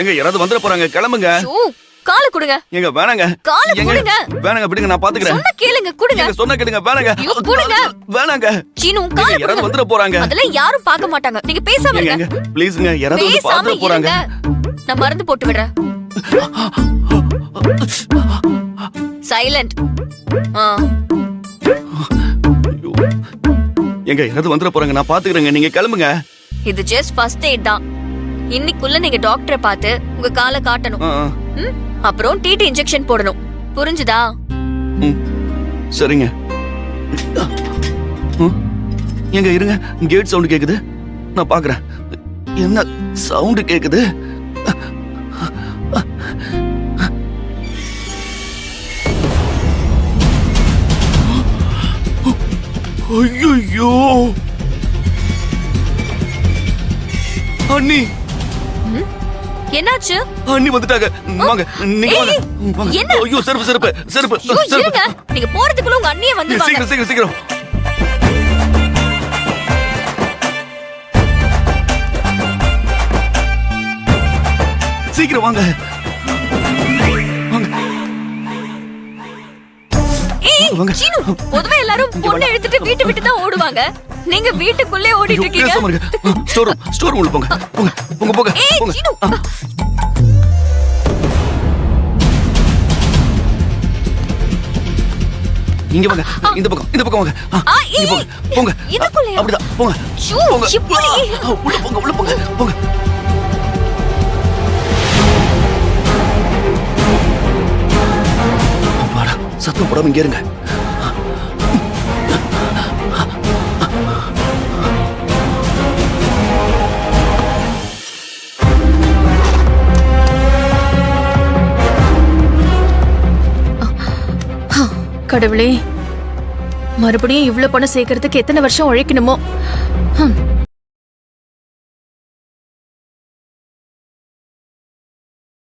எங்க யாராவது வந்துட போறாங்க, கிளம்புங்க. ஐயோ, கால குடுங்க. எங்க வேணாங்க. கால குடுங்க. வேணாங்க, விடுங்க, நான் பாத்துக்கிறேன். சொன்னா கேளுங்க, குடுங்க. எங்க சொன்னா கேளுங்க, வேணாங்க. ஐயோ, குடுங்க. வேணாங்க. சீனு, கால யாராவது குடுங்க. வந்துட போறாங்க. அதெல்லாம் யாரும் பார்க்க மாட்டாங்க. நீங்க பேசாம எங்க இருங்க. ப்ளீஸ்ங்க, யாராவது வந்து பேசாம பாத்துட போறாங்க. இருங்க. நான் மருந்து போட்டு விடுறேன். சைலண்ட். ஐயோ. எங்க யாராவது வந்துட போறாங்க, நான் பாத்துக்கிறேங்க, நீங்க கிளம்புங்க. இது ஜஸ்ட் ஃபர்ஸ்ட் எய்ட் தான். இன்னைக்குள்ள நீங்க டாக்டரை பார்த்து உங்க காலை காட்டணும். அப்புறம் டிடி இன்ஜெக்ஷன் போடணும். புரிஞ்சுதா? சரிங்க. எங்க இருங்க, கேட் சவுண்ட் கேக்குது, நான் பாக்குறேன். என்ன சவுண்ட் கேக்குது? ஐயோ, அண்ணி என்னாச்சு? அண்ணி வந்துட்டாங்க. வாங்க, நீங்க வாங்க. வாங்க. என்ன? ஐயோ, செருப்பு. ஐயோ, இருங்க. நீங்க போறதுக்குள்ள உங்க அண்ணியே வந்துருவாங்க. சீக்கிரம். சீக்கிரம் வாங்க. ஏய், வாங்க. சீனு, பொதுவா எல்லாரும் பொண்ணை எடுத்துட்டு வீட்டு விட்டு தான் ஓடுவாங்க. நீங்க வீட்டுக்குள்ளே ஓடிட்டு இருக்கீங்க. பேசாம இருங்க. ஸ்டோர் உள்ள போங்க. போங்க. ஏய், சீனு. இங்க வாங்க. இந்த பக்கம் வாங்க. இங்க போங்க. இதுக்குள்ளயா? அப்படிதான். போங்க. ஷூ, போங்க. சிப்புடி. உள்ள போங்க. வாடா, சத்தம் போடாம இங்க இருங்க. கடவுளே, மறுபடியும் இவ்ளோ பணம் சேர்க்கறதுக்கு எத்தனை வருஷம் உழைக்கணுமோ?